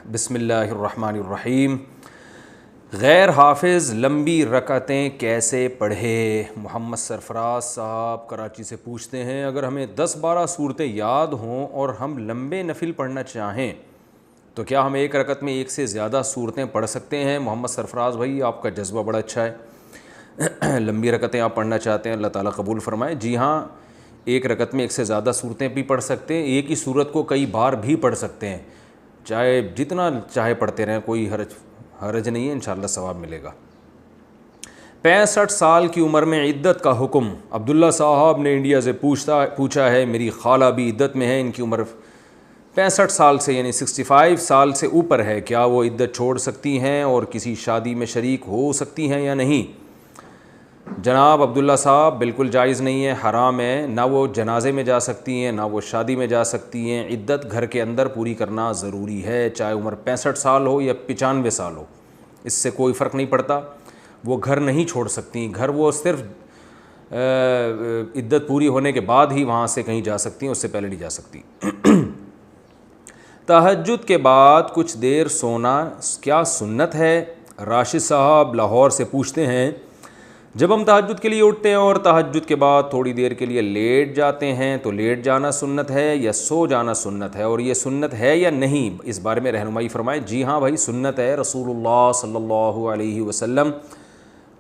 بسم اللہ الرحمن الرحیم۔ غیر حافظ لمبی رکعتیں کیسے پڑھے؟ محمد سرفراز صاحب کراچی سے پوچھتے ہیں، اگر ہمیں 10-12 صورتیں یاد ہوں اور ہم لمبے نفل پڑھنا چاہیں تو کیا ہم ایک رکعت میں ایک سے زیادہ صورتیں پڑھ سکتے ہیں؟ محمد سرفراز بھائی، آپ کا جذبہ بڑا اچھا ہے، لمبی رکعتیں آپ پڑھنا چاہتے ہیں، اللہ تعالیٰ قبول فرمائے۔ جی ہاں، ایک رکعت میں ایک سے زیادہ صورتیں بھی پڑھ سکتے ہیں، ایک ہی صورت کو کئی بار بھی پڑھ سکتے ہیں، چاہے جتنا چاہے پڑھتے رہیں، کوئی حرج نہیں ہے، انشاءاللہ ثواب ملے گا۔ 65 سال کی عمر میں عدت کا حکم۔ عبداللہ صاحب نے انڈیا سے پوچھا ہے، میری خالہ بھی عدت میں ہے، ان کی عمر 65 سال سے یعنی 65 سال سے اوپر ہے، کیا وہ عدت چھوڑ سکتی ہیں اور کسی شادی میں شریک ہو سکتی ہیں یا نہیں؟ جناب عبداللہ صاحب، بالکل جائز نہیں ہے، حرام ہے، نہ وہ جنازے میں جا سکتی ہیں نہ وہ شادی میں جا سکتی ہیں۔ عدت گھر کے اندر پوری کرنا ضروری ہے، چاہے عمر 65 سال ہو یا 95 سال ہو، اس سے کوئی فرق نہیں پڑتا۔ وہ گھر نہیں چھوڑ سکتی، گھر وہ صرف عدت پوری ہونے کے بعد ہی وہاں سے کہیں جا سکتی ہیں، اس سے پہلے نہیں جا سکتی۔ تہجد کے بعد کچھ دیر سونا کیا سنت ہے؟ راشد صاحب لاہور سے پوچھتے ہیں، جب ہم تہجد کے لیے اٹھتے ہیں اور تہجد کے بعد تھوڑی دیر کے لیے لیٹ جاتے ہیں تو لیٹ جانا سنت ہے یا سو جانا سنت ہے، اور یہ سنت ہے یا نہیں، اس بارے میں رہنمائی فرمائیں۔ جی ہاں بھائی، سنت ہے۔ رسول اللہ صلی اللہ علیہ وسلم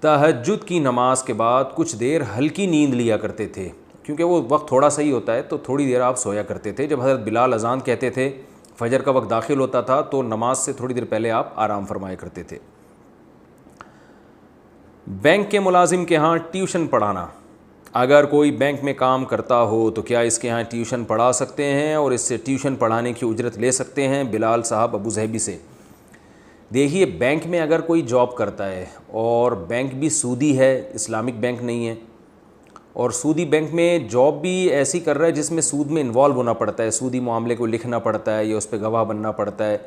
تہجد کی نماز کے بعد کچھ دیر ہلکی نیند لیا کرتے تھے، کیونکہ وہ وقت تھوڑا سا ہی ہوتا ہے، تو تھوڑی دیر آپ سویا کرتے تھے۔ جب حضرت بلال اذان کہتے تھے، فجر کا وقت داخل ہوتا تھا، تو نماز سے تھوڑی دیر پہلے آپ آرام فرمایا کرتے تھے۔ بینک کے ملازم کے ہاں ٹیوشن پڑھانا، اگر کوئی بینک میں کام کرتا ہو تو کیا اس کے ہاں ٹیوشن پڑھا سکتے ہیں اور اس سے ٹیوشن پڑھانے کی اجرت لے سکتے ہیں؟ بلال صاحب ابو ظہبی سے۔ دیکھیے، بینک میں اگر کوئی جاب کرتا ہے اور بینک بھی سودی ہے، اسلامک بینک نہیں ہے، اور سودی بینک میں جاب بھی ایسی کر رہا ہے جس میں سود میں انوالو ہونا پڑتا ہے، سودی معاملے کو لکھنا پڑتا ہے یا اس پہ گواہ بننا پڑتا ہے،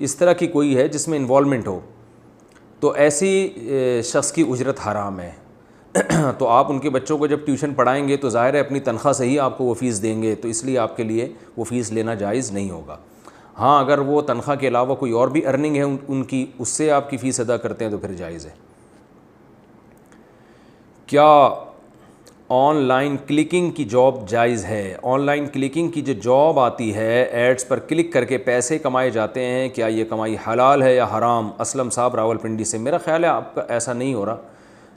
اس طرح کی کوئی ہے جس میں انوالومنٹ ہو، تو ایسی شخص کی اجرت حرام ہے۔ تو آپ ان کے بچوں کو جب ٹیوشن پڑھائیں گے تو ظاہر ہے اپنی تنخواہ سے ہی آپ کو وہ فیس دیں گے، تو اس لیے آپ کے لیے وہ فیس لینا جائز نہیں ہوگا۔ ہاں، اگر وہ تنخواہ کے علاوہ کوئی اور بھی ارننگ ہے ان کی، اس سے آپ کی فیس ادا کرتے ہیں تو پھر جائز ہے۔ کیا آن لائن کلکنگ کی جاب جائز ہے؟ آن لائن کلکنگ کی جو جاب آتی ہے، ایڈز پر کلک کر کے پیسے کمائے جاتے ہیں، کیا یہ کمائی حلال ہے یا حرام؟ اسلم صاحب راولپنڈی سے۔ میرا خیال ہے آپ کا ایسا نہیں ہو رہا،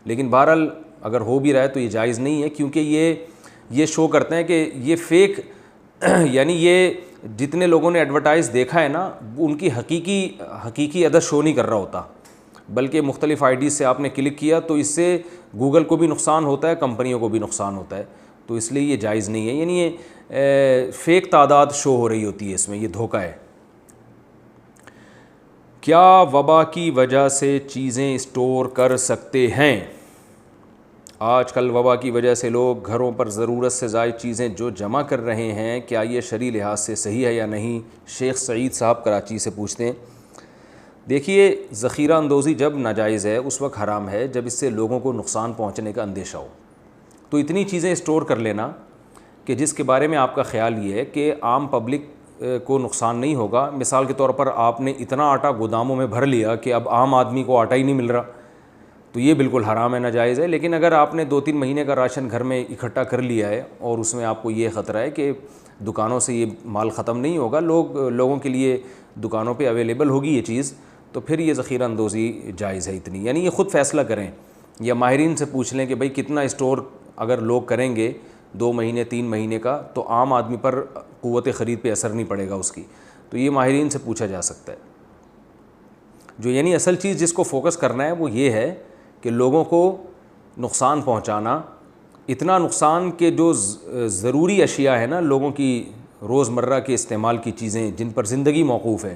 لیکن بہرحال اگر ہو بھی رہا ہے تو یہ جائز نہیں ہے، کیونکہ یہ شو کرتے ہیں کہ یہ فیک، یعنی یہ جتنے لوگوں نے ایڈورٹائز دیکھا ہے نا، ان کی حقیقی عدد شو نہیں کر رہا ہوتا، بلکہ مختلف آئی ڈیز سے آپ نے کلک کیا تو اس سے گوگل کو بھی نقصان ہوتا ہے، کمپنیوں کو بھی نقصان ہوتا ہے، تو اس لیے یہ جائز نہیں ہے، یعنی یہ فیک تعداد شو ہو رہی ہوتی ہے، اس میں یہ دھوکہ ہے۔ کیا وبا کی وجہ سے چیزیں اسٹور کر سکتے ہیں؟ آج کل وبا کی وجہ سے لوگ گھروں پر ضرورت سے زائد چیزیں جو جمع کر رہے ہیں، کیا یہ شرعی لحاظ سے صحیح ہے یا نہیں؟ شیخ سعید صاحب کراچی سے پوچھتے ہیں۔ دیکھیے، ذخیرہ اندوزی جب ناجائز ہے اس وقت حرام ہے جب اس سے لوگوں کو نقصان پہنچنے کا اندیشہ ہو، تو اتنی چیزیں اسٹور کر لینا کہ جس کے بارے میں آپ کا خیال یہ ہے کہ عام پبلک کو نقصان نہیں ہوگا۔ مثال کے طور پر آپ نے اتنا آٹا گوداموں میں بھر لیا کہ اب عام آدمی کو آٹا ہی نہیں مل رہا، تو یہ بالکل حرام ہے، ناجائز ہے۔ لیکن اگر آپ نے 2-3 مہینے کا راشن گھر میں اکٹھا کر لیا ہے اور اس میں آپ کو یہ خطرہ ہے کہ دکانوں سے یہ مال ختم نہیں ہوگا، لوگوں کے لیے دکانوں پہ اویلیبل ہوگی یہ چیز، تو پھر یہ ذخیرہ اندوزی جائز ہے اتنی، یعنی یہ خود فیصلہ کریں یا ماہرین سے پوچھ لیں کہ بھئی کتنا اسٹور اگر لوگ کریں گے 2 مہینے 3 مہینے کا، تو عام آدمی پر قوت خرید پہ اثر نہیں پڑے گا اس کی، تو یہ ماہرین سے پوچھا جا سکتا ہے۔ جو یعنی اصل چیز جس کو فوکس کرنا ہے وہ یہ ہے کہ لوگوں کو نقصان پہنچانا، اتنا نقصان کہ جو ضروری اشیاء ہے نا، لوگوں کی روزمرہ کے استعمال کی چیزیں جن پر زندگی موقوف ہے،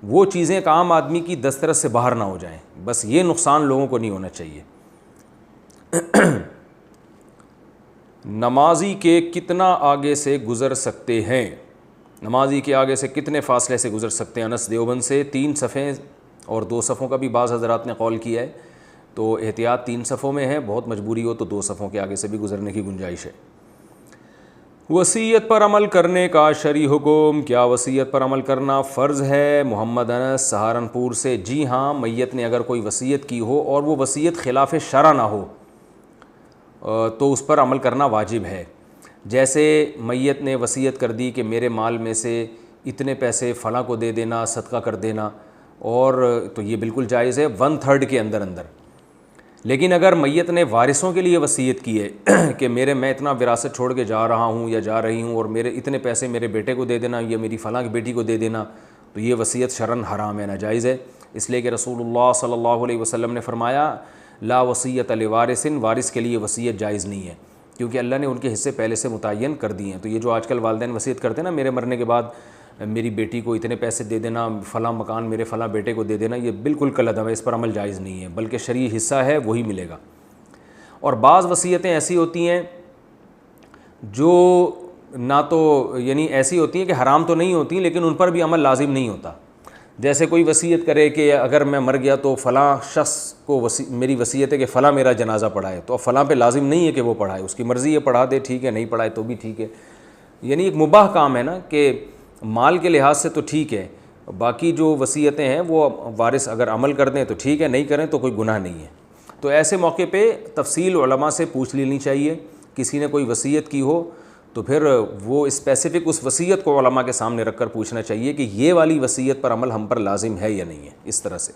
وہ چیزیں ایک عام آدمی کی دسترس سے باہر نہ ہو جائیں، بس یہ نقصان لوگوں کو نہیں ہونا چاہیے۔ نمازی کے کتنا آگے سے گزر سکتے ہیں؟ نمازی کے آگے سے کتنے فاصلے سے گزر سکتے ہیں؟ انس دیوبند سے 3 صفیں اور 2 صفوں کا بھی بعض حضرات نے قول کیا ہے، تو احتیاط 3 صفوں میں ہے، بہت مجبوری ہو تو 2 صفوں کے آگے سے بھی گزرنے کی گنجائش ہے۔ وصیت پر عمل کرنے کا شرعی حکم، کیا وصیت پر عمل کرنا فرض ہے؟ محمد انس سہارنپور سے، جی ہاں، میت نے اگر کوئی وصیت کی ہو اور وہ وصیت خلاف شرع نہ ہو تو اس پر عمل کرنا واجب ہے۔ جیسے میت نے وصیت کر دی کہ میرے مال میں سے اتنے پیسے فلاں کو دے دینا، صدقہ کر دینا، اور تو یہ بالکل جائز ہے 1/3 کے اندر۔ لیکن اگر میت نے وارثوں کے لیے وصیت کی ہے کہ میں اتنا وراثت چھوڑ کے جا رہا ہوں یا جا رہی ہوں اور میرے اتنے پیسے میرے بیٹے کو دے دینا یا میری فلاں کی بیٹی کو دے دینا، تو یہ وصیت شرعاً حرام ہے، ناجائز ہے، اس لیے کہ رسول اللہ صلی اللہ علیہ وسلم نے فرمایا لا وصیت لوارث، وارث کے لیے وصیت جائز نہیں ہے، کیونکہ اللہ نے ان کے حصے پہلے سے متعین کر دیے ہیں۔ تو یہ جو آج کل والدین وصیت کرتے ہیں نا، میرے مرنے کے بعد میری بیٹی کو اتنے پیسے دے دینا، فلاں مکان میرے فلاں بیٹے کو دے دینا، یہ بالکل کالعدم ہے، اس پر عمل جائز نہیں ہے، بلکہ شرعی حصہ ہے وہی ملے گا۔ اور بعض وصیتیں ایسی ہوتی ہیں جو نہ تو یعنی ایسی ہوتی ہیں کہ حرام تو نہیں ہوتی لیکن ان پر بھی عمل لازم نہیں ہوتا۔ جیسے کوئی وصیت کرے کہ اگر میں مر گیا تو فلاں شخص کو میری وصیت ہے کہ فلاں میرا جنازہ پڑھائے، تو اب فلاں پہ لازم نہیں ہے کہ وہ پڑھائے، اس کی مرضی ہے، پڑھا دے ٹھیک ہے، نہیں پڑھائے تو بھی ٹھیک ہے، یعنی ایک مباح کام ہے نا، کہ مال کے لحاظ سے تو ٹھیک ہے، باقی جو وصیتیں ہیں وہ وارث اگر عمل کر دیں تو ٹھیک ہے، نہیں کریں تو کوئی گناہ نہیں ہے۔ تو ایسے موقع پہ تفصیل علماء سے پوچھ لینی چاہیے، کسی نے کوئی وصیت کی ہو تو پھر وہ اسپیسیفک اس وصیت کو علماء کے سامنے رکھ کر پوچھنا چاہیے کہ یہ والی وصیت پر عمل ہم پر لازم ہے یا نہیں ہے، اس طرح سے۔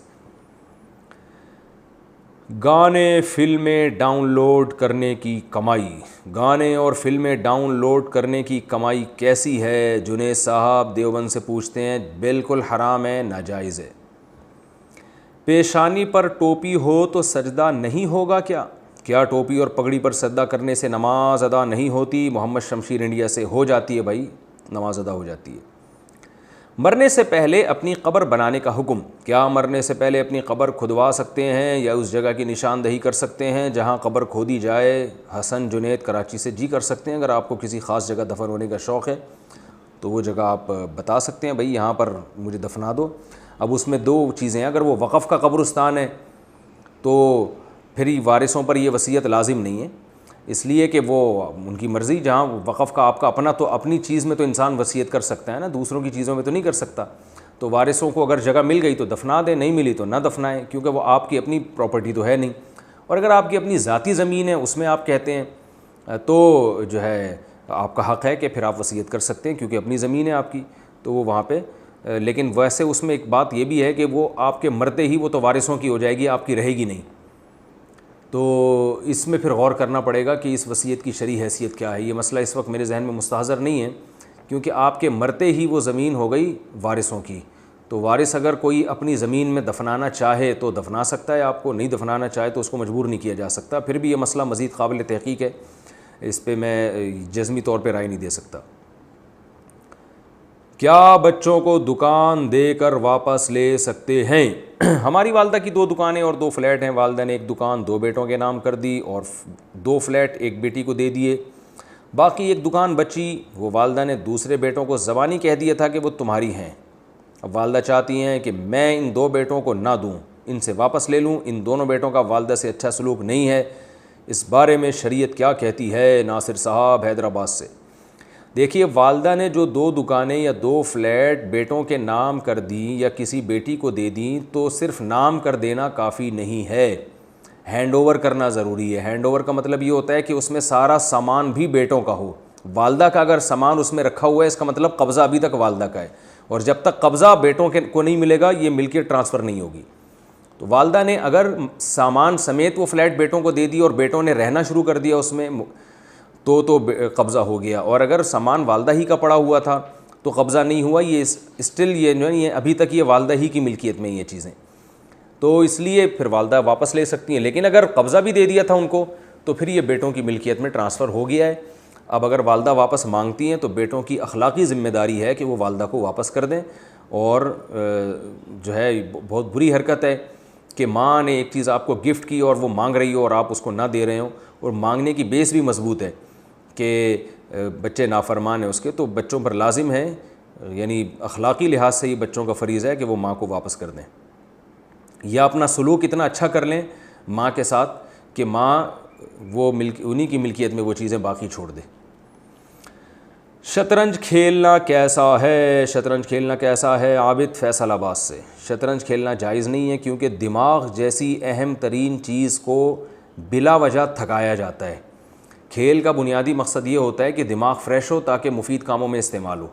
گانے فلمیں ڈاؤن لوڈ کرنے کی کمائی، گانے اور فلمیں ڈاؤن لوڈ کرنے کی کمائی کیسی ہے؟ جنید صاحب دیوبند سے پوچھتے ہیں، بالکل حرام ہے، ناجائز ہے۔ پیشانی پر ٹوپی ہو تو سجدہ نہیں ہوگا کیا ٹوپی اور پگڑی پر سجدہ کرنے سے نماز ادا نہیں ہوتی؟ محمد شمشیر انڈیا سے، ہو جاتی ہے بھائی، نماز ادا ہو جاتی ہے۔ مرنے سے پہلے اپنی قبر بنانے کا حکم، کیا مرنے سے پہلے اپنی قبر کھدوا سکتے ہیں یا اس جگہ کی نشاندہی کر سکتے ہیں جہاں قبر کھودی جائے؟ حسن جنید کراچی سے، جی کر سکتے ہیں، اگر آپ کو کسی خاص جگہ دفن ہونے کا شوق ہے تو وہ جگہ آپ بتا سکتے ہیں، بھائی یہاں پر مجھے دفنا دو۔ اب اس میں دو چیزیں ہیں، اگر وہ وقف کا قبرستان ہے تو پھر وارثوں پر یہ وصیت لازم نہیں ہے، اس لیے کہ وہ ان کی مرضی، جہاں وقف کا آپ کا اپنا، تو اپنی چیز میں تو انسان وصیت کر سکتا ہے نا، دوسروں کی چیزوں میں تو نہیں کر سکتا۔ تو وارثوں کو اگر جگہ مل گئی تو دفنا دیں، نہیں ملی تو نہ دفنائیں، کیونکہ وہ آپ کی اپنی پراپرٹی تو ہے نہیں۔ اور اگر آپ کی اپنی ذاتی زمین ہے اس میں آپ کہتے ہیں تو جو ہے آپ کا حق ہے کہ پھر آپ وصیت کر سکتے ہیں، کیونکہ اپنی زمین ہے آپ کی، تو وہ وہاں پہ، لیکن ویسے اس میں ایک بات یہ بھی ہے کہ وہ آپ کے مرتے ہی وہ تو وارثوں کی ہو جائے گی، آپ کی رہے گی نہیں۔ تو اس میں پھر غور کرنا پڑے گا کہ اس وصیت کی شرعی حیثیت کیا ہے۔ یہ مسئلہ اس وقت میرے ذہن میں مستحضر نہیں ہے، کیونکہ آپ کے مرتے ہی وہ زمین ہو گئی وارثوں کی، تو وارث اگر کوئی اپنی زمین میں دفنانا چاہے تو دفنا سکتا ہے، آپ کو نہیں دفنانا چاہے تو اس کو مجبور نہیں کیا جا سکتا۔ پھر بھی یہ مسئلہ مزید قابل تحقیق ہے، اس پہ میں جزمی طور پہ رائے نہیں دے سکتا۔ کیا بچوں کو دکان دے کر واپس لے سکتے ہیں؟ ہماری والدہ کی 2 دکانیں اور 2 فلیٹ ہیں، والدہ نے ایک دکان 2 بیٹوں کے نام کر دی اور 2 فلیٹ ایک بیٹی کو دے دیے، باقی ایک دکان بچی، وہ والدہ نے دوسرے بیٹوں کو زبانی کہہ دیا تھا کہ وہ تمہاری ہیں۔ اب والدہ چاہتی ہیں کہ میں ان 2 بیٹوں کو نہ دوں، ان سے واپس لے لوں، ان دونوں بیٹوں کا والدہ سے اچھا سلوک نہیں ہے، اس بارے میں شریعت کیا کہتی ہے؟ ناصر صاحب حیدرآباد سے۔ دیکھیے، والدہ نے جو 2 دکانیں یا 2 فلیٹ بیٹوں کے نام کر دیں یا کسی بیٹی کو دے دیں تو صرف نام کر دینا کافی نہیں ہے، ہینڈ اوور کرنا ضروری ہے۔ ہینڈ اوور کا مطلب یہ ہوتا ہے کہ اس میں سارا سامان بھی بیٹوں کا ہو۔ والدہ کا اگر سامان اس میں رکھا ہوا ہے اس کا مطلب قبضہ ابھی تک والدہ کا ہے، اور جب تک قبضہ بیٹوں کو نہیں ملے گا یہ ملکیت ٹرانسفر نہیں ہوگی۔ تو والدہ نے اگر سامان سمیت وہ فلیٹ بیٹوں کو دے دی اور بیٹوں نے رہنا شروع کر دیا اس میں تو قبضہ ہو گیا، اور اگر سامان والدہ ہی کا پڑا ہوا تھا تو قبضہ نہیں ہوا، یہ اسٹل یہ ابھی تک یہ والدہ ہی کی ملکیت میں یہ چیزیں، تو اس لیے پھر والدہ واپس لے سکتی ہیں۔ لیکن اگر قبضہ بھی دے دیا تھا ان کو تو پھر یہ بیٹوں کی ملکیت میں ٹرانسفر ہو گیا ہے۔ اب اگر والدہ واپس مانگتی ہیں تو بیٹوں کی اخلاقی ذمہ داری ہے کہ وہ والدہ کو واپس کر دیں، اور جو ہے بہت بری حرکت ہے کہ ماں نے ایک چیز آپ کو گفٹ کی اور وہ مانگ رہی ہو اور آپ اس کو نہ دے رہے ہو، اور مانگنے کی بیس بھی مضبوط ہے کہ بچے نافرمان ہیں اس کے، تو بچوں پر لازم ہے، یعنی اخلاقی لحاظ سے یہ بچوں کا فریضہ ہے کہ وہ ماں کو واپس کر دیں، یا اپنا سلوک اتنا اچھا کر لیں ماں کے ساتھ کہ ماں وہ انہی کی ملکیت میں وہ چیزیں باقی چھوڑ دے۔ شطرنج کھیلنا کیسا ہے؟ شطرنج کھیلنا کیسا ہے؟ عابد فیصل آباد سے۔ شطرنج کھیلنا جائز نہیں ہے، کیونکہ دماغ جیسی اہم ترین چیز کو بلا وجہ تھکایا جاتا ہے۔ کھیل کا بنیادی مقصد یہ ہوتا ہے کہ دماغ فریش ہو تاکہ مفید کاموں میں استعمال ہو۔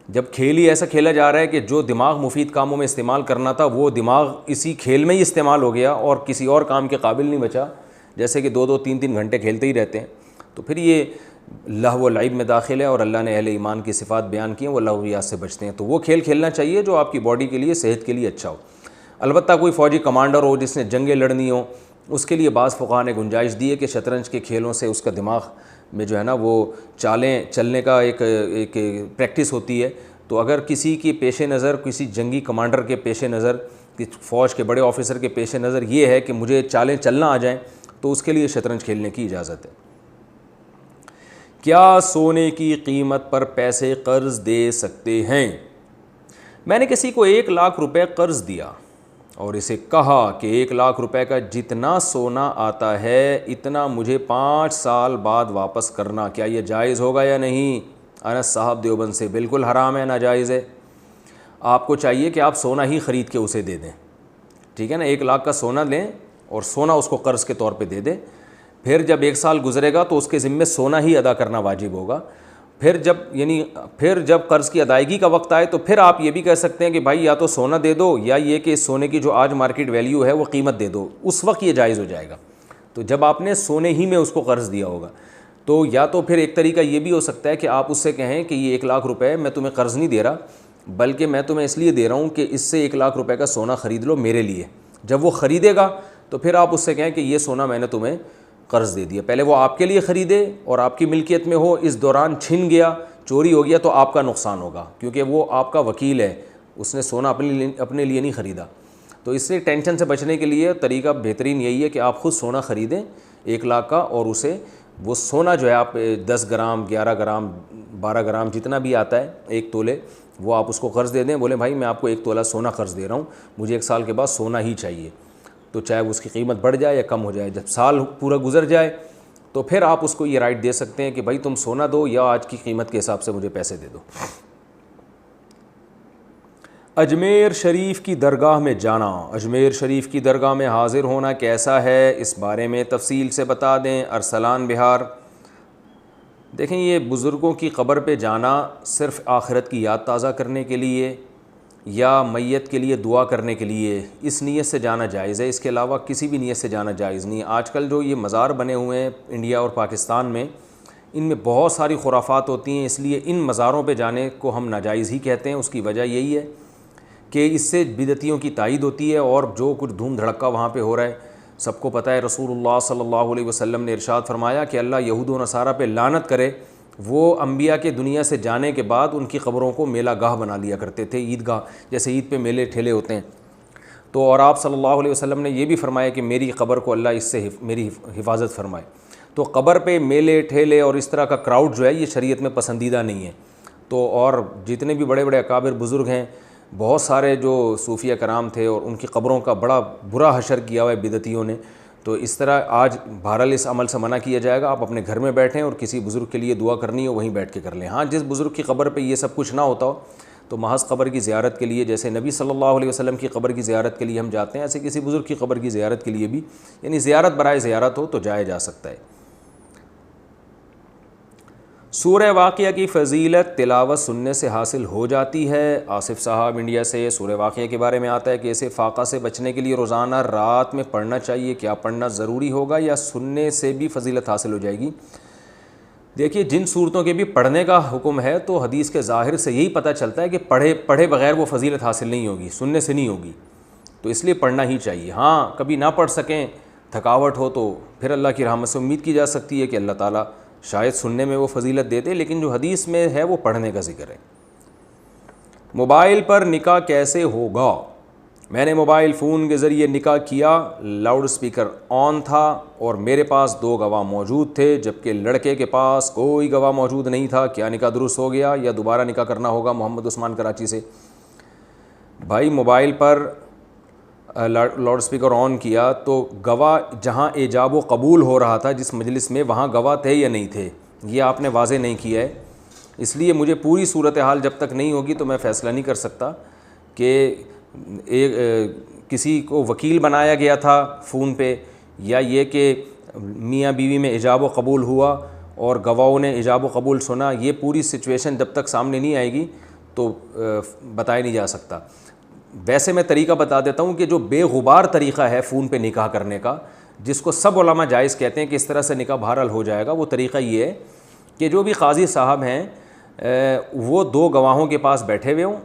جب کھیل ہی ایسا کھیلا جا رہا ہے کہ جو دماغ مفید کاموں میں استعمال کرنا تھا وہ دماغ اسی کھیل میں ہی استعمال ہو گیا اور کسی اور کام کے قابل نہیں بچا، جیسے کہ 2-3 گھنٹے کھیلتے ہی رہتے ہیں، تو پھر یہ لہو و لعب میں داخل ہے، اور اللہ نے اہل ایمان کی صفات بیان کی ہیں، وہ لغویات سے بچتے ہیں۔ تو وہ کھیل کھیلنا چاہیے جو آپ کی باڈی کے لیے، صحت کے لیے اچھا ہو۔ البتہ کوئی فوجی کمانڈر ہو جس نے جنگیں لڑنی ہوں، اس کے لیے بعض فقہاء نے گنجائش دی ہے کہ شطرنج کے کھیلوں سے اس کا دماغ میں جو ہے نا وہ چالیں چلنے کا ایک پریکٹس ہوتی ہے۔ تو اگر کسی کے پیش نظر، کسی جنگی کمانڈر کے پیش نظر، فوج کے بڑے آفیسر کے پیش نظر یہ ہے کہ مجھے چالیں چلنا آ جائیں، تو اس کے لیے شطرنج کھیلنے کی اجازت ہے۔ کیا سونے کی قیمت پر پیسے قرض دے سکتے ہیں؟ میں نے کسی کو 1 لاکھ روپے قرض دیا اور اسے کہا کہ 1 لاکھ روپے کا جتنا سونا آتا ہے اتنا مجھے 5 سال بعد واپس کرنا، کیا یہ جائز ہوگا یا نہیں؟ انس صاحب دیوبند سے۔ بالکل حرام ہے، ناجائز ہے۔ آپ کو چاہیے کہ آپ سونا ہی خرید کے اسے دے دیں، ٹھیک ہے نا؟ 1 لاکھ کا سونا لیں اور سونا اس کو قرض کے طور پہ دے دیں، پھر جب 1 سال گزرے گا تو اس کے ذمے سونا ہی ادا کرنا واجب ہوگا۔ پھر جب قرض کی ادائیگی کا وقت آئے تو پھر آپ یہ بھی کہہ سکتے ہیں کہ بھائی یا تو سونا دے دو، یا یہ کہ اس سونے کی جو آج مارکیٹ ویلیو ہے وہ قیمت دے دو، اس وقت یہ جائز ہو جائے گا۔ تو جب آپ نے سونے ہی میں اس کو قرض دیا ہوگا، تو یا تو پھر ایک طریقہ یہ بھی ہو سکتا ہے کہ آپ اس سے کہیں کہ یہ 1 لاکھ روپے میں تمہیں قرض نہیں دے رہا، بلکہ میں تمہیں اس لیے دے رہا ہوں کہ اس سے 1 لاکھ روپے کا سونا خرید لو میرے لیے۔ جب وہ خریدے گا تو پھر آپ اس سے کہیں کہ یہ سونا میں نے تمہیں قرض دے دیا۔ پہلے وہ آپ کے لیے خریدے اور آپ کی ملکیت میں ہو، اس دوران چھن گیا، چوری ہو گیا، تو آپ کا نقصان ہوگا، کیونکہ وہ آپ کا وکیل ہے، اس نے سونا اپنے لیے نہیں خریدا۔ تو اس سے ٹینشن سے بچنے کے لیے طریقہ بہترین یہی ہے کہ آپ خود سونا خریدیں 1 لاکھ کا، اور اسے وہ سونا جو ہے آپ 10 گرام 11 گرام 12 گرام جتنا بھی آتا ہے 1 تولے، وہ آپ اس کو قرض دے دیں۔ بولیں بھائی میں آپ کو 1 تولہ سونا قرض دے رہا ہوں، مجھے 1 سال کے بعد سونا ہی چاہیے، تو چاہے اس کی قیمت بڑھ جائے یا کم ہو جائے، جب سال پورا گزر جائے تو پھر آپ اس کو یہ رائٹ دے سکتے ہیں کہ بھائی تم سونا دو یا آج کی قیمت کے حساب سے مجھے پیسے دے دو۔ اجمیر شریف کی درگاہ میں جانا، اجمیر شریف کی درگاہ میں حاضر ہونا کیسا ہے؟ اس بارے میں تفصیل سے بتا دیں۔ ارسلان بہار۔ دیکھیں، یہ بزرگوں کی قبر پہ جانا صرف آخرت کی یاد تازہ کرنے کے لیے یا میت کے لیے دعا کرنے کے لیے اس نیت سے جانا جائز ہے، اس کے علاوہ کسی بھی نیت سے جانا جائز نہیں ہے۔ آج کل جو یہ مزار بنے ہوئے ہیں انڈیا اور پاکستان میں، ان میں بہت ساری خرافات ہوتی ہیں، اس لیے ان مزاروں پہ جانے کو ہم ناجائز ہی کہتے ہیں۔ اس کی وجہ یہی ہے کہ اس سے بدعتیوں کی تائید ہوتی ہے، اور جو کچھ دھوم دھڑکا وہاں پہ ہو رہا ہے سب کو پتہ ہے۔ رسول اللہ صلی اللہ علیہ وسلم نے ارشاد فرمایا کہ اللہ یہود و نصارہ پہ لعنت کرے، وہ انبیاء کے دنیا سے جانے کے بعد ان کی قبروں کو میلہ گاہ بنا لیا کرتے تھے، عید گاہ، جیسے عید پہ میلے ٹھیلے ہوتے ہیں۔ تو اور آپ صلی اللہ علیہ وسلم نے یہ بھی فرمایا کہ میری قبر کو اللہ اس سے میری حفاظت فرمائے۔ تو قبر پہ میلے ٹھیلے اور اس طرح کا کراؤڈ جو ہے یہ شریعت میں پسندیدہ نہیں ہے۔ تو اور جتنے بھی بڑے بڑے اکابر بزرگ ہیں، بہت سارے جو صوفیہ کرام تھے، اور ان کی قبروں کا بڑا برا حشر کیا ہوا ہے بدعتیوں نے۔ تو اس طرح آج بہرحال اس عمل سے منع کیا جائے گا۔ آپ اپنے گھر میں بیٹھیں اور کسی بزرگ کے لیے دعا کرنی ہو وہیں بیٹھ کے کر لیں۔ ہاں، جس بزرگ کی قبر پہ یہ سب کچھ نہ ہوتا ہو تو محض قبر کی زیارت کے لیے، جیسے نبی صلی اللہ علیہ وسلم کی قبر کی زیارت کے لیے ہم جاتے ہیں، ایسے کسی بزرگ کی قبر کی زیارت کے لیے بھی، یعنی زیارت برائے زیارت ہو تو جایا جا سکتا ہے۔ سورہ واقعہ کی فضیلت تلاوت سننے سے حاصل ہو جاتی ہے۔ آصف صاحب انڈیا سے۔ سورہ واقعہ کے بارے میں آتا ہے کہ اسے فاقہ سے بچنے کے لیے روزانہ رات میں پڑھنا چاہیے، کیا پڑھنا ضروری ہوگا یا سننے سے بھی فضیلت حاصل ہو جائے گی؟ دیکھیے، جن صورتوں کے بھی پڑھنے کا حکم ہے تو حدیث کے ظاہر سے یہی پتہ چلتا ہے کہ پڑھے بغیر وہ فضیلت حاصل نہیں ہوگی، سننے سے نہیں ہوگی، تو اس لیے پڑھنا ہی چاہیے۔ ہاں، کبھی نہ پڑھ سکیں، تھکاوٹ ہو، تو پھر اللہ کی رحمت سے امید کی جا سکتی ہے کہ اللہ تعالیٰ شاید سننے میں وہ فضیلت دیتے، لیکن جو حدیث میں ہے وہ پڑھنے کا ذکر ہے۔ موبائل پر نکاح کیسے ہوگا؟ میں نے موبائل فون کے ذریعے نکاح کیا، لاؤڈ سپیکر آن تھا اور میرے پاس 2 گواہ موجود تھے، جبکہ لڑکے کے پاس کوئی گواہ موجود نہیں تھا، کیا نکاح درست ہو گیا یا دوبارہ نکاح کرنا ہوگا؟ محمد عثمان کراچی سے۔ بھائی، موبائل پر لاؤڈ سپیکر آن کیا تو گواہ جہاں ایجاب و قبول ہو رہا تھا جس مجلس میں، وہاں گواہ تھے یا نہیں تھے؟ یہ آپ نے واضح نہیں کیا ہے۔ اس لیے مجھے پوری صورتحال جب تک نہیں ہوگی تو میں فیصلہ نہیں کر سکتا کہ کسی کو وکیل بنایا گیا تھا فون پہ، یا یہ کہ میاں بیوی میں ایجاب و قبول ہوا اور گواہوں نے ایجاب و قبول سنا. یہ پوری سچویشن جب تک سامنے نہیں آئے گی تو بتایا نہیں جا سکتا. ویسے میں طریقہ بتا دیتا ہوں کہ جو بے غبار طریقہ ہے فون پہ نکاح کرنے کا، جس کو سب علماء جائز کہتے ہیں کہ اس طرح سے نکاح بہرحال ہو جائے گا، وہ طریقہ یہ ہے کہ جو بھی قاضی صاحب ہیں وہ 2 گواہوں کے پاس بیٹھے ہوئے ہوں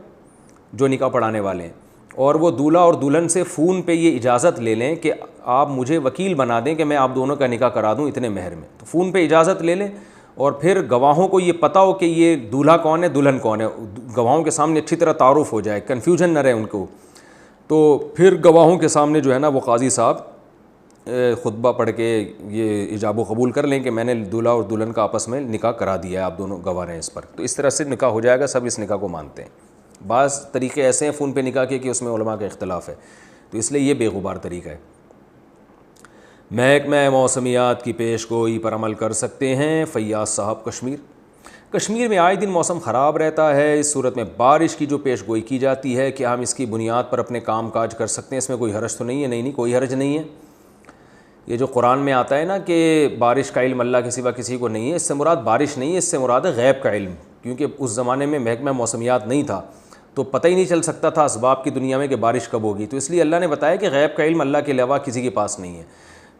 جو نکاح پڑھانے والے ہیں، اور وہ دولہا اور دلہن سے فون پہ یہ اجازت لے لیں کہ آپ مجھے وکیل بنا دیں کہ میں آپ دونوں کا نکاح کرا دوں اتنے مہر میں. تو فون پہ اجازت لے لیں، اور پھر گواہوں کو یہ پتہ ہو کہ یہ دولہا کون ہے دلہن کون ہے، گواہوں کے سامنے اچھی طرح تعارف ہو جائے، کنفیوژن نہ رہے ان کو. تو پھر گواہوں کے سامنے جو ہے نا وہ قاضی صاحب خطبہ پڑھ کے یہ ایجاب و قبول کر لیں کہ میں نے دولہا اور دلہن کا آپس میں نکاح کرا دیا ہے، آپ دونوں گواہ ہیں اس پر. تو اس طرح سے نکاح ہو جائے گا، سب اس نکاح کو مانتے ہیں. بعض طریقے ایسے ہیں فون پہ نکاح کے کہ اس میں علماء کا اختلاف ہے، تو اس لیے یہ بے غبار طریقہ ہے. محکمہ موسمیات کی پیش گوئی پر عمل کر سکتے ہیں. فیاض صاحب کشمیر میں آئے دن موسم خراب رہتا ہے، اس صورت میں بارش کی جو پیش گوئی کی جاتی ہے کیا ہم اس کی بنیاد پر اپنے کام کاج کر سکتے ہیں؟ اس میں کوئی حرج تو نہیں ہے؟ نہیں کوئی حرج نہیں ہے. یہ جو قرآن میں آتا ہے نا کہ بارش کا علم اللہ کے سوا کسی کو نہیں ہے، اس سے مراد بارش نہیں ہے، اس سے مراد ہے غیب کا علم. کیونکہ اس زمانے میں محکمہ موسمیات نہیں تھا تو پتہ ہی نہیں چل سکتا تھا اسباب کی دنیا میں کہ بارش کب ہوگی، تو اس لیے اللہ نے بتایا کہ غیب کا علم اللہ کے علاوہ کسی کے پاس نہیں ہے.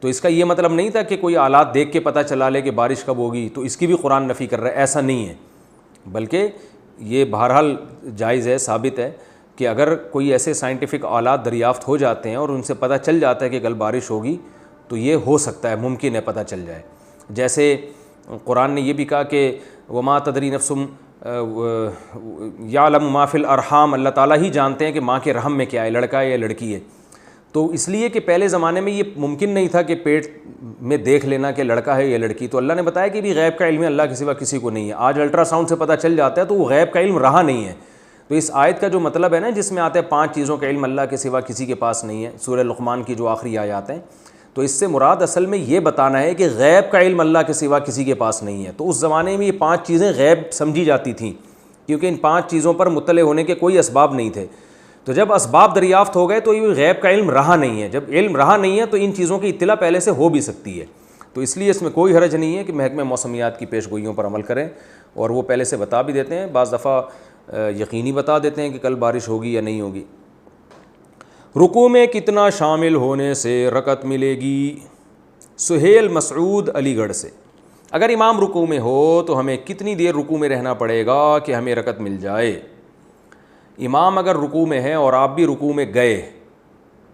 تو اس کا یہ مطلب نہیں تھا کہ کوئی آلات دیکھ کے پتہ چلا لے کہ بارش کب ہوگی تو اس کی بھی قرآن نفی کر رہا ہے، ایسا نہیں ہے. بلکہ یہ بہرحال جائز ہے، ثابت ہے کہ اگر کوئی ایسے سائنٹیفک آلات دریافت ہو جاتے ہیں اور ان سے پتہ چل جاتا ہے کہ کل بارش ہوگی تو یہ ہو سکتا ہے، ممکن ہے پتہ چل جائے. جیسے قرآن نے یہ بھی کہا کہ وما تدری نفس یعلم ما فی الارحام، اللہ تعالیٰ ہی جانتے ہیں کہ ماں کے رحم میں کیا ہے، لڑکا ہے یا لڑکی ہے. تو اس لیے کہ پہلے زمانے میں یہ ممکن نہیں تھا کہ پیٹ میں دیکھ لینا کہ لڑکا ہے یا لڑکی، تو اللہ نے بتایا کہ بھی غیب کا علم اللہ کے سوا کسی کو نہیں ہے. آج الٹرا ساؤنڈ سے پتہ چل جاتا ہے تو وہ غیب کا علم رہا نہیں ہے. تو اس آیت کا جو مطلب ہے نا جس میں آتا ہے 5 چیزوں کا علم اللہ کے سوا کسی کے پاس نہیں ہے، سورہ لقمان کی جو آخری آیات ہیں، تو اس سے مراد اصل میں یہ بتانا ہے کہ غیب کا علم اللہ کے سوا کسی کے پاس نہیں ہے. تو اس زمانے میں یہ 5 چیزیں غیب سمجھی جاتی تھیں کیونکہ ان 5 چیزوں پر مطلع ہونے کے کوئی اسباب نہیں تھے. تو جب اسباب دریافت ہو گئے تو یہ غیب کا علم رہا نہیں ہے. جب علم رہا نہیں ہے تو ان چیزوں کی اطلاع پہلے سے ہو بھی سکتی ہے. تو اس لیے اس میں کوئی حرج نہیں ہے کہ محکمہ موسمیات کی پیش گوئیوں پر عمل کریں، اور وہ پہلے سے بتا بھی دیتے ہیں، بعض دفعہ یقینی بتا دیتے ہیں کہ کل بارش ہوگی یا نہیں ہوگی. رکوع میں کتنا شامل ہونے سے رکعت ملے گی؟ سہیل مسعود علی گڑھ سے. اگر امام رکوع میں ہو تو ہمیں کتنی دیر رکوع میں رہنا پڑے گا کہ ہمیں رکعت مل جائے؟ امام اگر رکوع میں ہے اور آپ بھی رکوع میں گئے،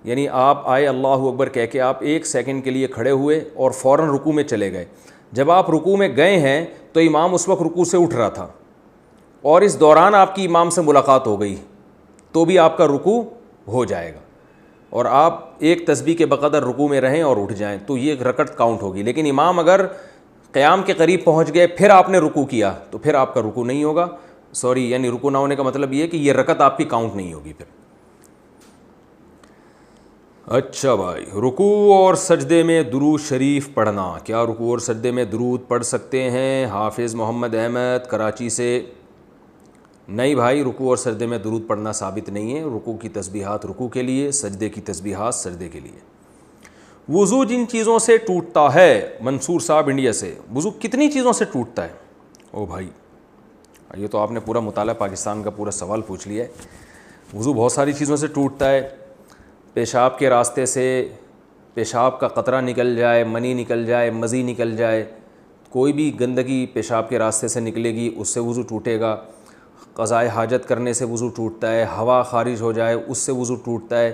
یعنی آپ آئے اللہ اکبر کہہ کے آپ 1 سیکنڈ کے لیے کھڑے ہوئے اور فوراً رکوع میں چلے گئے. جب آپ رکوع میں گئے ہیں تو امام اس وقت رکوع سے اٹھ رہا تھا اور اس دوران آپ کی امام سے ملاقات ہو گئی تو بھی آپ کا رکوع ہو جائے گا، اور آپ ایک تسبیح کے بقدر رکوع میں رہیں اور اٹھ جائیں تو یہ رکعت کاؤنٹ ہوگی. لیکن امام اگر قیام کے قریب پہنچ گئے پھر آپ نے رکوع کیا تو پھر آپ کا رکوع نہیں ہوگا. یعنی رکوع نہ ہونے کا مطلب یہ ہے کہ یہ رکعت آپ کی کاؤنٹ نہیں ہوگی پھر. اچھا بھائی، رکوع اور سجدے میں درود شریف پڑھنا، کیا رکوع اور سجدے میں درود پڑھ سکتے ہیں؟ حافظ محمد احمد کراچی سے. نہیں بھائی، رکوع اور سجدے میں درود پڑھنا ثابت نہیں ہے. رکوع کی تسبیحات رکوع کے لیے، سجدے کی تسبیحات سجدے کے لیے. وضو جن چیزوں سے ٹوٹتا ہے، منصور صاحب انڈیا سے. وضو کتنی چیزوں سے ٹوٹتا ہے؟ او بھائی، یہ تو آپ نے پورا مطالعہ پاکستان کا پورا سوال پوچھ لیا ہے. وضو بہت ساری چیزوں سے ٹوٹتا ہے. پیشاب کے راستے سے پیشاب کا قطرہ نکل جائے، منی نکل جائے، مزی نکل جائے، کوئی بھی گندگی پیشاب کے راستے سے نکلے گی اس سے وضو ٹوٹے گا. قضائے حاجت کرنے سے وضو ٹوٹتا ہے. ہوا خارج ہو جائے اس سے وضو ٹوٹتا ہے.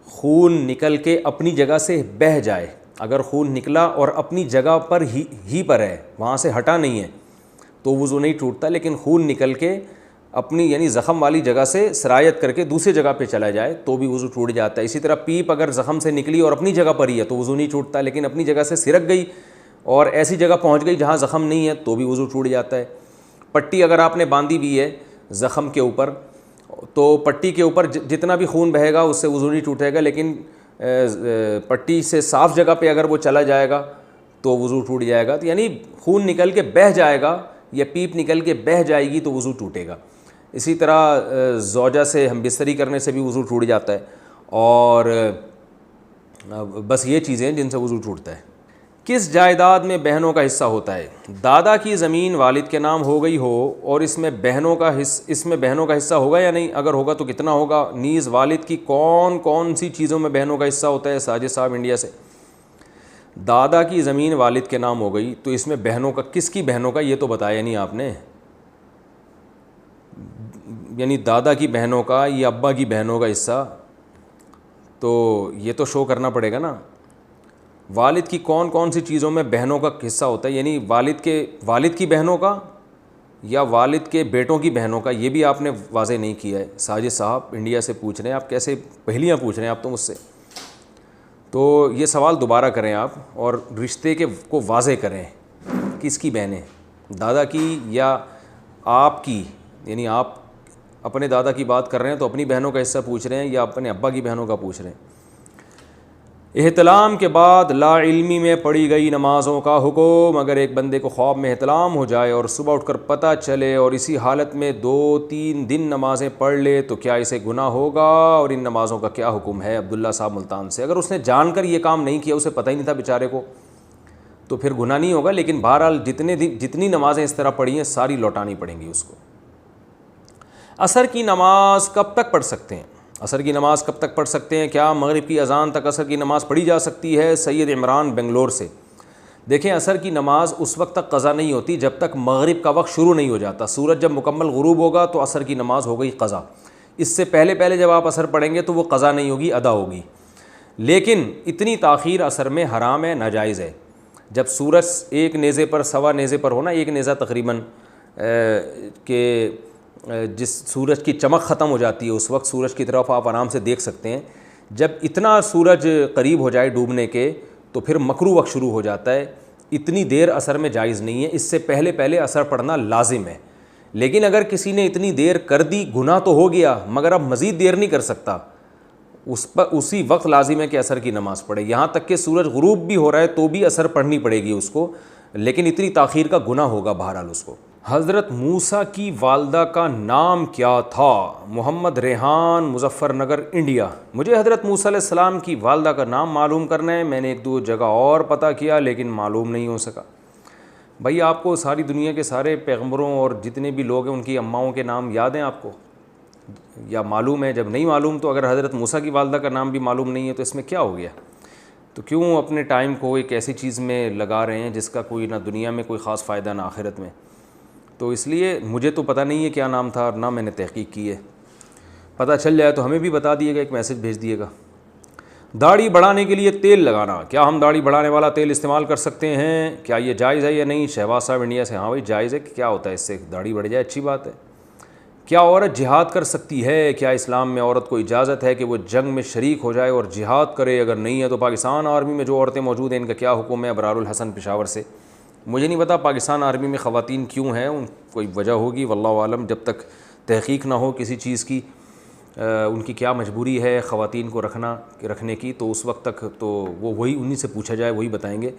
خون نکل کے اپنی جگہ سے بہہ جائے، اگر خون نکلا اور اپنی جگہ پر ہی پر ہے، وہاں سے ہٹا نہیں ہے تو وضو نہیں ٹوٹتا. لیکن خون نکل کے اپنی یعنی زخم والی جگہ سے سرایت کر کے دوسری جگہ پہ چلا جائے تو بھی وضو ٹوٹ جاتا ہے. اسی طرح پیپ اگر زخم سے نکلی اور اپنی جگہ پر ہی ہے تو وضو نہیں ٹوٹتا، لیکن اپنی جگہ سے سرک گئی اور ایسی جگہ پہنچ گئی جہاں زخم نہیں ہے تو بھی وضو ٹوٹ جاتا ہے. پٹی اگر آپ نے باندھی بھی ہے زخم کے اوپر تو پٹی کے اوپر جتنا بھی خون بہے گا اس سے وضو نہیں ٹوٹے گا، لیکن پٹی سے صاف جگہ پہ اگر وہ چلا جائے گا تو وضو ٹوٹ جائے گا. تو یعنی خون نکل کے بہہ جائے گا یا پیپ نکل کے بہہ جائے گی تو وضو ٹوٹے گا. اسی طرح زوجہ سے ہم بستری کرنے سے بھی وضو ٹوٹ جاتا ہے, اور بس یہ چیزیں ہیں جن سے وضو ٹوٹتا ہے. کس جائیداد میں بہنوں کا حصہ ہوتا ہے؟ دادا کی زمین والد کے نام ہو گئی ہو اور اس میں بہنوں کا حصہ ہوگا یا نہیں؟ اگر ہوگا تو کتنا ہوگا؟ نیز والد کی کون کون سی چیزوں میں بہنوں کا حصہ ہوتا ہے؟ ساجد صاحب انڈیا سے. دادا کی زمین والد کے نام ہو گئی تو اس میں بہنوں کا, کس کی بہنوں کا یہ تو بتایا نہیں آپ نے. یعنی دادا کی بہنوں کا یا ابا کی بہنوں کا حصہ, تو یہ تو شو کرنا پڑے گا نا. والد کی کون کون سی چیزوں میں بہنوں کا حصہ ہوتا ہے, یعنی والد کی بہنوں کا یا والد کے بیٹوں کی بہنوں کا, یہ بھی آپ نے واضح نہیں کیا ہے. ساجد صاحب انڈیا سے پوچھ رہے ہیں, آپ کیسے پہلیاں پوچھ رہے ہیں آپ تو مجھ سے. تو یہ سوال دوبارہ کریں آپ اور رشتے کو واضح کریں. کس کی بہنیں, دادا کی یا آپ کی؟ یعنی آپ اپنے دادا کی بات کر رہے ہیں تو اپنی بہنوں کا حصہ پوچھ رہے ہیں یا اپنے ابا کی بہنوں کا پوچھ رہے ہیں. احتلام کے بعد لا علمی میں پڑھی گئی نمازوں کا حکم. اگر ایک بندے کو خواب میں احتلام ہو جائے اور صبح اٹھ کر پتہ چلے اور اسی حالت میں 2-3 دن نمازیں پڑھ لے تو کیا اسے گناہ ہوگا, اور ان نمازوں کا کیا حکم ہے؟ عبداللہ صاحب ملتان سے. اگر اس نے جان کر یہ کام نہیں کیا, اسے پتہ ہی نہیں تھا بیچارے کو, تو پھر گناہ نہیں ہوگا. لیکن بہرحال جتنی نمازیں اس طرح پڑھی ہیں ساری لوٹانی پڑیں گی اس کو. عصر کی نماز کب تک پڑھ سکتے ہیں؟ عصر کی نماز کب تک پڑھ سکتے ہیں؟ کیا مغرب کی اذان تک عصر کی نماز پڑھی جا سکتی ہے؟ سید عمران بنگلور سے. دیکھیں, عصر کی نماز اس وقت تک قضا نہیں ہوتی جب تک مغرب کا وقت شروع نہیں ہو جاتا. سورج جب مکمل غروب ہوگا تو عصر کی نماز ہو گئی قضا. اس سے پہلے جب آپ عصر پڑھیں گے تو وہ قضا نہیں ہوگی, ادا ہوگی. لیکن اتنی تاخیر عصر میں حرام ہے, ناجائز ہے. جب سورج ایک نیزے پر سوا نیزے پر ہونا, ایک نیزہ تقریباً کہ جس سورج کی چمک ختم ہو جاتی ہے اس وقت سورج کی طرف آپ آرام سے دیکھ سکتے ہیں. جب اتنا سورج قریب ہو جائے ڈوبنے کے تو پھر مکروہ وقت شروع ہو جاتا ہے. اتنی دیر عصر میں جائز نہیں ہے, اس سے پہلے عصر پڑھنا لازم ہے. لیکن اگر کسی نے اتنی دیر کر دی, گناہ تو ہو گیا مگر اب مزید دیر نہیں کر سکتا, اس پر اسی وقت لازم ہے کہ عصر کی نماز پڑھے. یہاں تک کہ سورج غروب بھی ہو رہا ہے تو بھی عصر پڑھنی پڑے گی اس کو, لیکن اتنی تاخیر کا گناہ ہوگا بہرحال اس کو. حضرت موسیٰ کی والدہ کا نام کیا تھا؟ محمد ریحان, مظفر نگر, انڈیا. مجھے حضرت موسیٰ علیہ السلام کی والدہ کا نام معلوم کرنا ہے. میں نے 1-2 جگہ اور پتہ کیا لیکن معلوم نہیں ہو سکا. بھائی آپ کو ساری دنیا کے سارے پیغمبروں اور جتنے بھی لوگ ہیں ان کی اماؤں کے نام یاد ہیں آپ کو یا معلوم ہے؟ جب نہیں معلوم تو اگر حضرت موسیٰ کی والدہ کا نام بھی معلوم نہیں ہے تو اس میں کیا ہو گیا؟ تو کیوں اپنے ٹائم کو ایک ایسی چیز میں لگا رہے ہیں جس کا کوئی نہ دنیا میں کوئی خاص فائدہ نہ آخرت میں. تو اس لیے مجھے تو پتہ نہیں ہے کیا نام تھا, نہ میں نے تحقیق کی ہے. پتہ چل جائے تو ہمیں بھی بتا دیے گا, ایک میسج بھیج دیے گا. داڑھی بڑھانے کے لیے تیل لگانا, کیا ہم داڑھی بڑھانے والا تیل استعمال کر سکتے ہیں؟ کیا یہ جائز ہے یا نہیں؟ شہباز صاحب انڈیا سے. ہاں بھائی جائز ہے, کیا ہوتا ہے اس سے, داڑھی بڑھ جائے اچھی بات ہے. کیا عورت جہاد کر سکتی ہے؟ کیا اسلام میں عورت کو اجازت ہے کہ وہ جنگ میں شریک ہو جائے اور جہاد کرے؟ اگر نہیں ہے تو پاکستان آرمی میں جو عورتیں موجود ہیں ان کا کیا حکم ہے؟ ابرار الحسن پشاور سے. مجھے نہیں پتا پاکستان آرمی میں خواتین کیوں ہیں, ان کوئی وجہ ہوگی واللہ عالم. جب تک تحقیق نہ ہو کسی چیز کی ان کی کیا مجبوری ہے خواتین کو رکھنے کی, تو اس وقت تک تو وہی انہی سے پوچھا جائے, وہی بتائیں گے.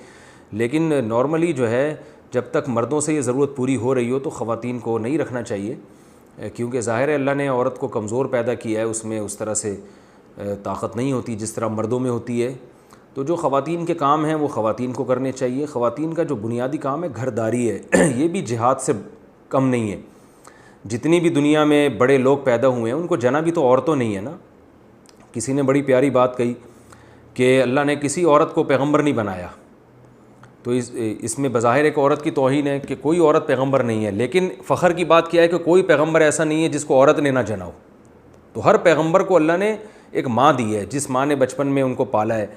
لیکن نارملی جو ہے جب تک مردوں سے یہ ضرورت پوری ہو رہی ہو تو خواتین کو نہیں رکھنا چاہیے, کیونکہ ظاہر ہے اللہ نے عورت کو کمزور پیدا کیا ہے, اس میں اس طرح سے طاقت نہیں ہوتی جس طرح مردوں میں ہوتی ہے. تو جو خواتین کے کام ہیں وہ خواتین کو کرنے چاہیے. خواتین کا جو بنیادی کام ہے گھرداری ہے, یہ بھی جہاد سے کم نہیں ہے. جتنی بھی دنیا میں بڑے لوگ پیدا ہوئے ہیں ان کو جنا بھی تو عورتوں نہیں ہے نا. کسی نے بڑی پیاری بات کہی کہ اللہ نے کسی عورت کو پیغمبر نہیں بنایا, تو اس میں بظاہر ایک عورت کی توہین ہے کہ کوئی عورت پیغمبر نہیں ہے. لیکن فخر کی بات کیا ہے کہ کوئی پیغمبر ایسا نہیں ہے جس کو عورت نے نہ جنا ہو. تو ہر پیغمبر کو اللہ نے ایک ماں دی ہے, جس ماں نے بچپن میں ان کو پالا ہے.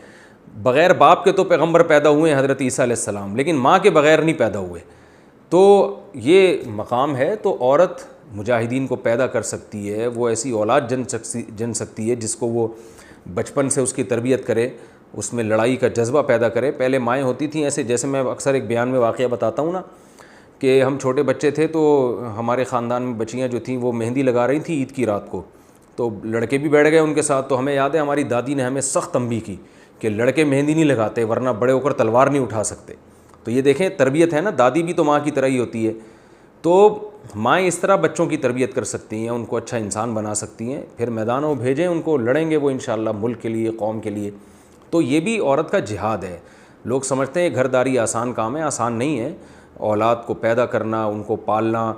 بغیر باپ کے تو پیغمبر پیدا ہوئے ہیں حضرت عیسیٰ علیہ السلام, لیکن ماں کے بغیر نہیں پیدا ہوئے. تو یہ مقام ہے. تو عورت مجاہدین کو پیدا کر سکتی ہے, وہ ایسی اولاد جن سکتی ہے جس کو وہ بچپن سے اس کی تربیت کرے, اس میں لڑائی کا جذبہ پیدا کرے. پہلے مائیں ہوتی تھیں ایسے, جیسے میں اکثر ایک بیان میں واقعہ بتاتا ہوں نا کہ ہم چھوٹے بچے تھے تو ہمارے خاندان میں بچیاں جو تھیں وہ مہندی لگا رہی تھیں عید کی رات کو, تو لڑکے بھی بیٹھ گئے ان کے ساتھ. تو ہمیں یاد ہے ہماری دادی نے ہمیں سخت تنبیہ کی کہ لڑکے مہندی نہیں لگاتے ورنہ بڑے ہو کر تلوار نہیں اٹھا سکتے. تو یہ دیکھیں تربیت ہے نا, دادی بھی تو ماں کی طرح ہی ہوتی ہے. تو مائیں اس طرح بچوں کی تربیت کر سکتی ہیں, ان کو اچھا انسان بنا سکتی ہیں, پھر میدانوں بھیجیں ان کو, لڑیں گے وہ انشاءاللہ ملک کے لیے, قوم کے لیے. تو یہ بھی عورت کا جہاد ہے. لوگ سمجھتے ہیں گھر داری آسان کام ہے, آسان نہیں ہے. اولاد کو پیدا کرنا, ان کو پالنا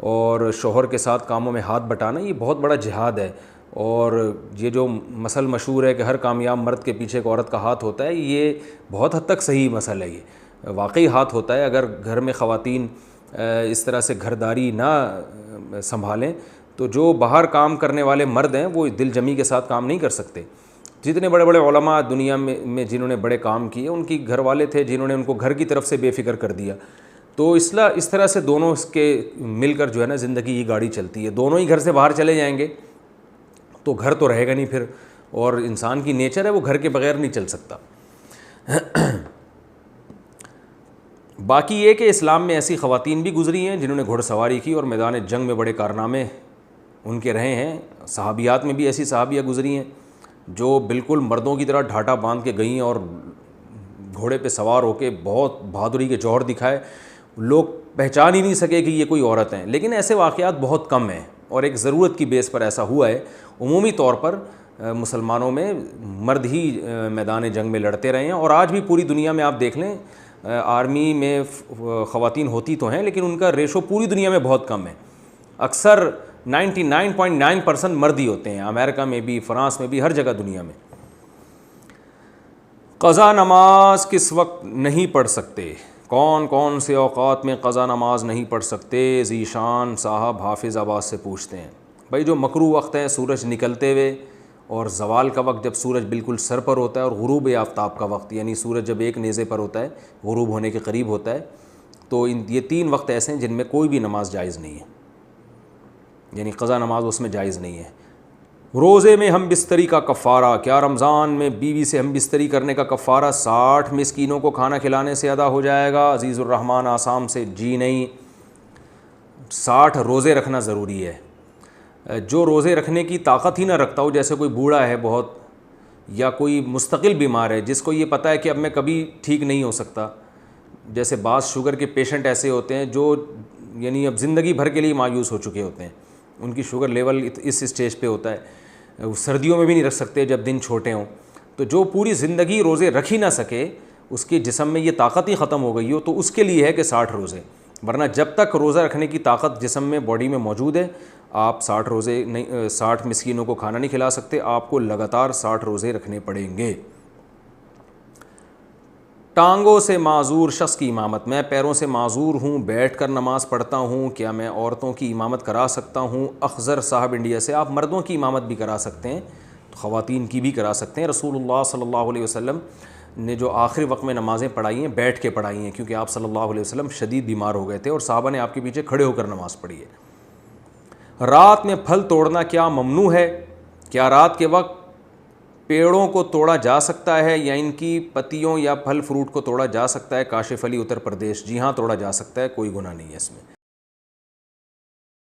اور شوہر کے ساتھ کاموں میں ہاتھ بٹانا, یہ بہت بڑا جہاد ہے. اور یہ جو مثل مشہور ہے کہ ہر کامیاب مرد کے پیچھے ایک عورت کا ہاتھ ہوتا ہے, یہ بہت حد تک صحیح مسئلہ ہے. یہ واقعی ہاتھ ہوتا ہے. اگر گھر میں خواتین اس طرح سے گھرداری نہ سنبھالیں تو جو باہر کام کرنے والے مرد ہیں وہ دل جمی کے ساتھ کام نہیں کر سکتے. جتنے بڑے بڑے علماء دنیا میں جنہوں نے بڑے کام کیے, ان کی گھر والے تھے جنہوں نے ان کو گھر کی طرف سے بے فکر کر دیا. تو اس طرح سے دونوں اس کے مل کر جو ہے نا زندگی کی گاڑی چلتی ہے. دونوں ہی گھر سے باہر چلے جائیں گے تو گھر تو رہے گا نہیں پھر, اور انسان کی نیچر ہے وہ گھر کے بغیر نہیں چل سکتا. باقی یہ کہ اسلام میں ایسی خواتین بھی گزری ہیں جنہوں نے گھڑ سواری کی اور میدان جنگ میں بڑے کارنامے ان کے رہے ہیں. صحابیات میں بھی ایسی صحابیہ گزری ہیں جو بالکل مردوں کی طرح ڈھاٹا باندھ کے گئیں اور گھوڑے پہ سوار ہو کے بہت بہادری کے جوہر دکھائے. لوگ پہچان ہی نہیں سکے کہ یہ کوئی عورت ہیں. لیکن ایسے واقعات بہت کم ہیں اور ایک ضرورت کی بیس پر ایسا ہوا ہے. عمومی طور پر مسلمانوں میں مرد ہی میدان جنگ میں لڑتے رہے ہیں. اور آج بھی پوری دنیا میں آپ دیکھ لیں, آرمی میں خواتین ہوتی تو ہیں لیکن ان کا ریشو پوری دنیا میں بہت کم ہے. اکثر 99.9% مرد ہی ہوتے ہیں, امریکہ میں بھی, فرانس میں بھی, ہر جگہ دنیا میں. قضا نماز کس وقت نہیں پڑھ سکتے؟ کون کون سے اوقات میں قضا نماز نہیں پڑھ سکتے؟ ذیشان صاحب حافظ آباد سے پوچھتے ہیں. بھائی جو مکروہ وقت ہے سورج نکلتے ہوئے اور زوال کا وقت جب سورج بالکل سر پر ہوتا ہے, اور غروب آفتاب کا وقت یعنی سورج جب ایک نیزے پر ہوتا ہے, غروب ہونے کے قریب ہوتا ہے, تو یہ 3 وقت ایسے ہیں جن میں کوئی بھی نماز جائز نہیں ہے, یعنی قضا نماز اس میں جائز نہیں ہے. روزے میں ہم بستری کا کفارہ, کیا رمضان میں بیوی سے ہم بستری کرنے کا کفارہ 60 مسکینوں کو کھانا کھلانے سے ادا ہو جائے گا؟ عزیز الرحمن آسام سے. جی نہیں, 60 روزے رکھنا ضروری ہے. جو روزے رکھنے کی طاقت ہی نہ رکھتا ہو, جیسے کوئی بوڑھا ہے بہت, یا کوئی مستقل بیمار ہے جس کو یہ پتہ ہے کہ اب میں کبھی ٹھیک نہیں ہو سکتا, جیسے بعض شوگر کے پیشنٹ ایسے ہوتے ہیں جو یعنی اب زندگی بھر کے لیے مایوس ہو چکے ہوتے ہیں, ان کی شوگر لیول اس اسٹیج پہ ہوتا ہے, سردیوں میں بھی نہیں رکھ سکتے جب دن چھوٹے ہوں. تو جو پوری زندگی روزے رکھ ہی نہ سکے, اس کے جسم میں یہ طاقت ہی ختم ہو گئی ہو, تو اس کے لیے ہے کہ 60 روزے. ورنہ جب تک روزہ رکھنے کی طاقت جسم میں باڈی میں موجود ہے, آپ 60 روزے نہیں, 60 مسکینوں کو کھانا نہیں کھلا سکتے, آپ کو لگاتار 60 روزے رکھنے پڑیں گے. ٹانگوں سے معذور شخص کی امامت, میں پیروں سے معذور ہوں, بیٹھ کر نماز پڑھتا ہوں, کیا میں عورتوں کی امامت کرا سکتا ہوں؟ اخذر صاحب انڈیا سے. آپ مردوں کی امامت بھی کرا سکتے ہیں, خواتین کی بھی کرا سکتے ہیں. رسول اللہ صلی اللہ علیہ وسلم نے جو آخری وقت میں نمازیں پڑھائی ہیں بیٹھ کے پڑھائی ہیں, کیونکہ آپ صلی اللہ علیہ وسلم شدید بیمار ہو گئے تھے اور صحابہ نے آپ کے پیچھے کھڑے ہو کر نماز پڑھی ہے. رات میں پھل توڑنا کیا ممنوع ہے؟ کیا رات کے وقت پیڑوں کو توڑا جا سکتا ہے یا ان کی پتیوں یا پھل فروٹ کو توڑا جا سکتا ہے؟ کاشف علی اتر پردیش. جی ہاں, توڑا جا سکتا ہے, کوئی گناہ نہیں ہے اس میں.